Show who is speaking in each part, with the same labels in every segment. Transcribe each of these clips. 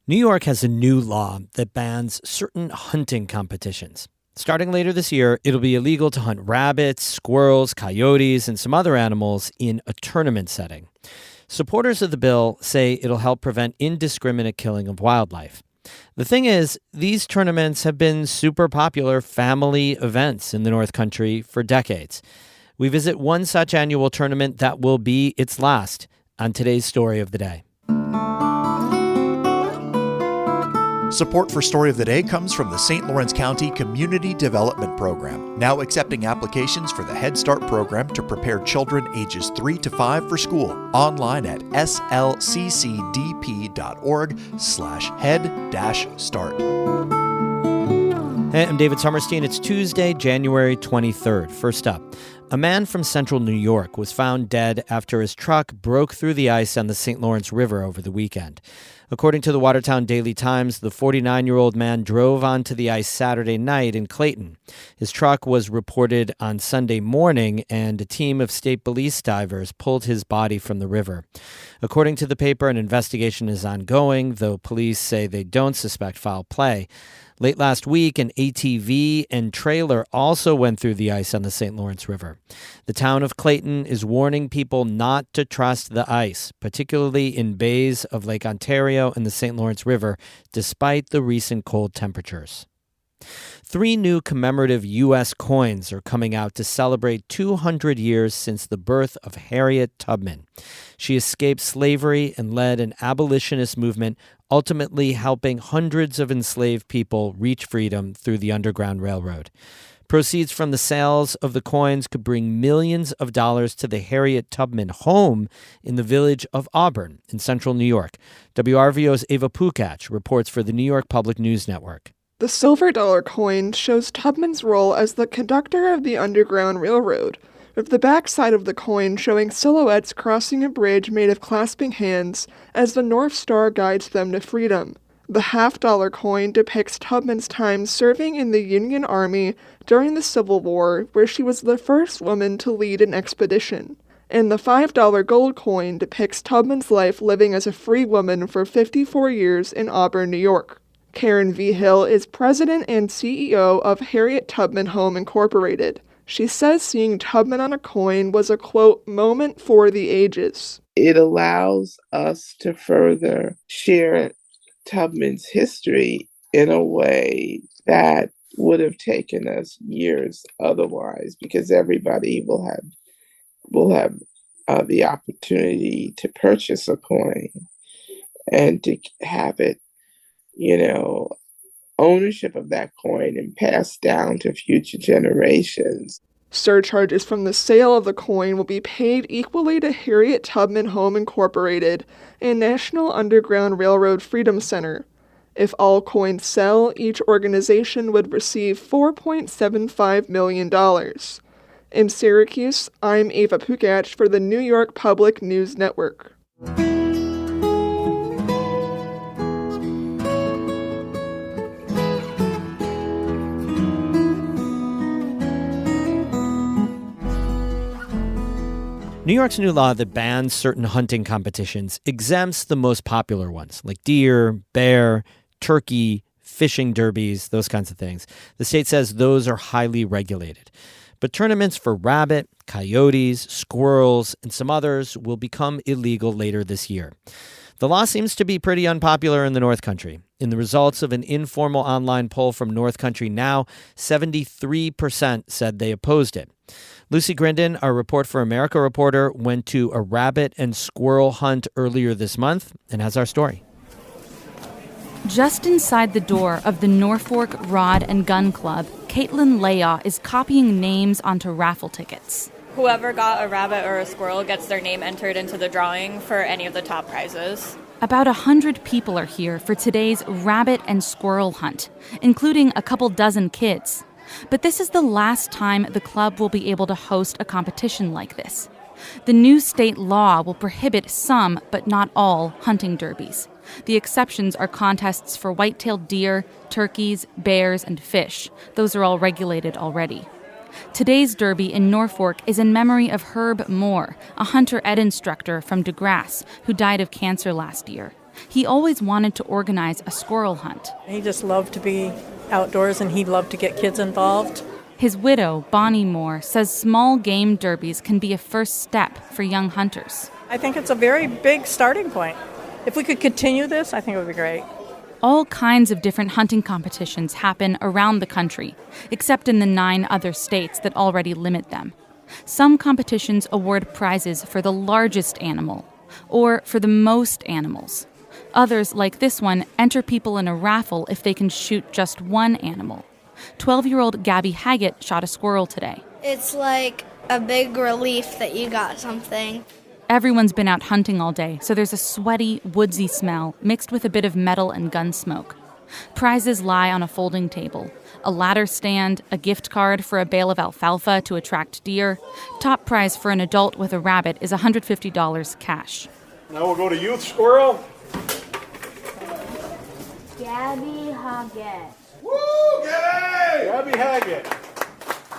Speaker 1: New York has a new law that bans certain hunting competitions. Starting later this year, it'll be illegal to hunt rabbits, squirrels, coyotes, and some other animals in a tournament setting. Supporters of the bill say it'll help prevent indiscriminate killing of wildlife. The thing is, these tournaments have been super popular family events in the North Country for decades. We visit one such annual tournament that will be its last on today's Story of the Day.
Speaker 2: Support for Story of the Day comes from the St. Lawrence County Community Development Program, now accepting applications for the Head Start program to prepare children ages 3 to 5 for school. Online at slccdp.org/head-start.
Speaker 1: Hey, I'm David Sommerstein. It's Tuesday, January 23rd. First up, a man from central New York was found dead after his truck broke through the ice on the St. Lawrence River over the weekend. According to the Watertown Daily Times, the 49-year-old man drove onto the ice Saturday night in Clayton. His truck was reported on Sunday morning, and a team of state police divers pulled his body from the river. According to the paper, an investigation is ongoing, though police say they don't suspect foul play. Late last week, an ATV and trailer also went through the ice on the St. Lawrence River. The town of Clayton is warning people not to trust the ice, particularly in bays of Lake Ontario and the St. Lawrence River, despite the recent cold temperatures. 3 new commemorative U.S. coins are coming out to celebrate 200 years since the birth of Harriet Tubman. She escaped slavery and led an abolitionist movement, ultimately helping hundreds of enslaved people reach freedom through the Underground Railroad. Proceeds from the sales of the coins could bring millions of dollars to the Harriet Tubman home in the village of Auburn in central New York. WRVO's Ava Pukach reports for the New York Public News Network.
Speaker 3: The silver dollar coin shows Tubman's role as the conductor of the Underground Railroad, with the backside of the coin showing silhouettes crossing a bridge made of clasping hands as the North Star guides them to freedom. The half-dollar coin depicts Tubman's time serving in the Union Army during the Civil War, where she was the first woman to lead an expedition. And the $5 gold coin depicts Tubman's life living as a free woman for 54 years in Auburn, New York. Karen V. Hill is president and CEO of Harriet Tubman Home Incorporated. She says seeing Tubman on a coin was a, quote, moment for the ages.
Speaker 4: It allows us to further share Tubman's history in a way that would have taken us years otherwise, because everybody will have the opportunity to purchase a coin and to have it, ownership of that coin and passed down to future generations.
Speaker 3: Surcharges from the sale of the coin will be paid equally to Harriet Tubman Home Incorporated and National Underground Railroad Freedom Center. If all coins sell, each organization would receive $4.75 million. In Syracuse, I'm Ava Pukach for the New York Public News Network.
Speaker 1: New York's new law that bans certain hunting competitions exempts the most popular ones, like deer, bear, turkey, fishing derbies, those kinds of things. The state says those are highly regulated. But tournaments for rabbit, coyotes, squirrels, and some others will become illegal later this year. The law seems to be pretty unpopular in the North Country. In the results of an informal online poll from North Country Now, 73% said they opposed it. Lucy Grindon, our Report for America reporter, went to a rabbit and squirrel hunt earlier this month and has our story.
Speaker 5: Just inside the door of the Norfolk Rod and Gun Club, Caitlin Layaw is copying names onto raffle tickets.
Speaker 6: Whoever got a rabbit or a squirrel gets their name entered into the drawing for any of the top prizes.
Speaker 5: About 100 people are here for today's rabbit and squirrel hunt, including a couple dozen kids. But this is the last time the club will be able to host a competition like this. The new state law will prohibit some, but not all, hunting derbies. The exceptions are contests for white-tailed deer, turkeys, bears, and fish. Those are all regulated already. Today's derby in Norfolk is in memory of Herb Moore, a hunter ed instructor from DeGrasse who died of cancer last year. He always wanted to organize a squirrel hunt.
Speaker 7: He just loved to be outdoors, and he loved to get kids involved.
Speaker 5: His widow, Bonnie Moore, says small game derbies can be a first step for young hunters.
Speaker 7: I think it's a very big starting point. If we could continue this, I think it would be great.
Speaker 5: All kinds of different hunting competitions happen around the country, except in the 9 other states that already limit them. Some competitions award prizes for the largest animal, or for the most animals. Others, like this one, enter people in a raffle if they can shoot just one animal. 12-year-old Gabby Haggett shot a squirrel today.
Speaker 8: It's like a big relief that you got something.
Speaker 5: Everyone's been out hunting all day, so there's a sweaty, woodsy smell mixed with a bit of metal and gun smoke. Prizes lie on a folding table. A ladder stand, a gift card for a bale of alfalfa to attract deer. Top prize for an adult with a rabbit is $150 cash.
Speaker 9: Now we'll go to youth squirrel.
Speaker 8: Gabby Haggett.
Speaker 9: Woo! Gabby Haggett!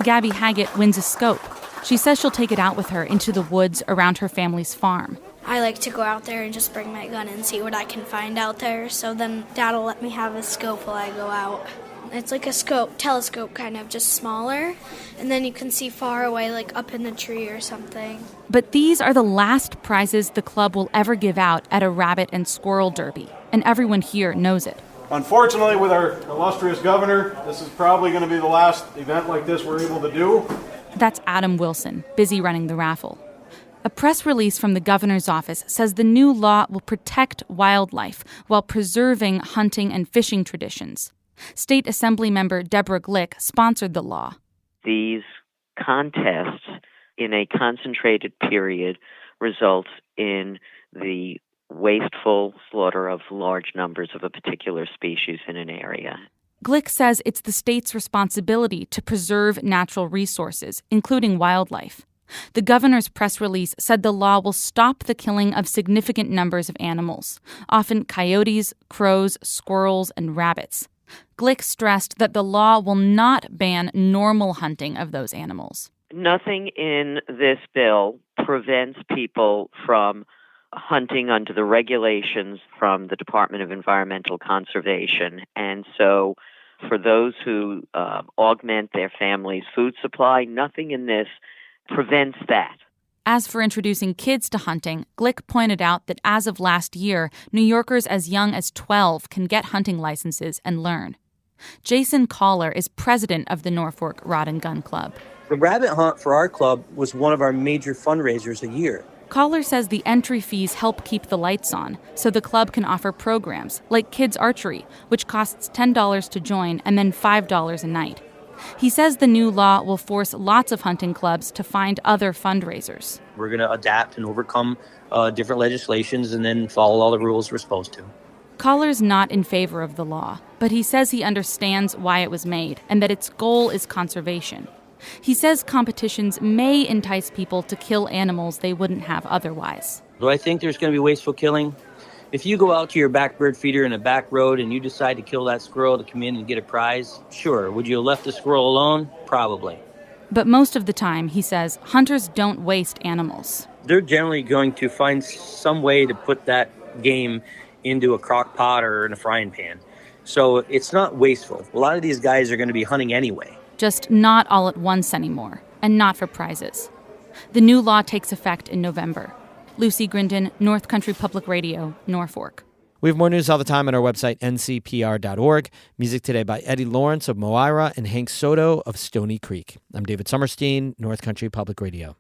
Speaker 5: Gabby Haggett wins a scope. She says she'll take it out with her into the woods around her family's farm.
Speaker 8: I like to go out there and just bring my gun and see what I can find out there, so then Dad will let me have a scope while I go out. It's like a telescope kind of, just smaller, and then you can see far away, like up in the tree or something.
Speaker 5: But these are the last prizes the club will ever give out at a rabbit and squirrel derby, and everyone here knows it.
Speaker 9: Unfortunately, with our illustrious governor, this is probably going to be the last event like this we're able to do.
Speaker 5: That's Adam Wilson, busy running the raffle. A press release from the governor's office says the new law will protect wildlife while preserving hunting and fishing traditions. State Assembly member Deborah Glick sponsored the law.
Speaker 10: These contests in a concentrated period results in the wasteful slaughter of large numbers of a particular species in an area.
Speaker 5: Glick says it's the state's responsibility to preserve natural resources, including wildlife. The governor's press release said the law will stop the killing of significant numbers of animals, often coyotes, crows, squirrels, and rabbits. Glick stressed that the law will not ban normal hunting of those animals.
Speaker 10: Nothing in this bill prevents people from hunting under the regulations from the Department of Environmental Conservation. And so for those who augment their family's food supply, nothing in this prevents that.
Speaker 5: As for introducing kids to hunting, Glick pointed out that as of last year, New Yorkers as young as 12 can get hunting licenses and learn. Jason Collar is president of the Norfolk Rod and Gun Club.
Speaker 11: The rabbit hunt for our club was one of our major fundraisers a year.
Speaker 5: Collar says the entry fees help keep the lights on, so the club can offer programs like kids archery, which costs $10 to join and then $5 a night. He says the new law will force lots of hunting clubs to find other fundraisers.
Speaker 11: We're going to adapt and overcome different legislations and then follow all the rules we're supposed to.
Speaker 5: Collar's not in favor of the law, but he says he understands why it was made and that its goal is conservation. He says competitions may entice people to kill animals they wouldn't have otherwise.
Speaker 11: Do I think there's going to be wasteful killing? If you go out to your back bird feeder in a back road and you decide to kill that squirrel to come in and get a prize, sure. Would you have left the squirrel alone? Probably.
Speaker 5: But most of the time, he says, hunters don't waste animals.
Speaker 11: They're generally going to find some way to put that game into a crock pot or in a frying pan. So it's not wasteful. A lot of these guys are going to be hunting anyway.
Speaker 5: Just not all at once anymore, and not for prizes. The new law takes effect in November. Lucy Grindon, North Country Public Radio, Norfolk.
Speaker 1: We have more news all the time on our website, ncpr.org. Music today by Eddie Lawrence of Moira and Hank Soto of Stony Creek. I'm David Summerstein, North Country Public Radio.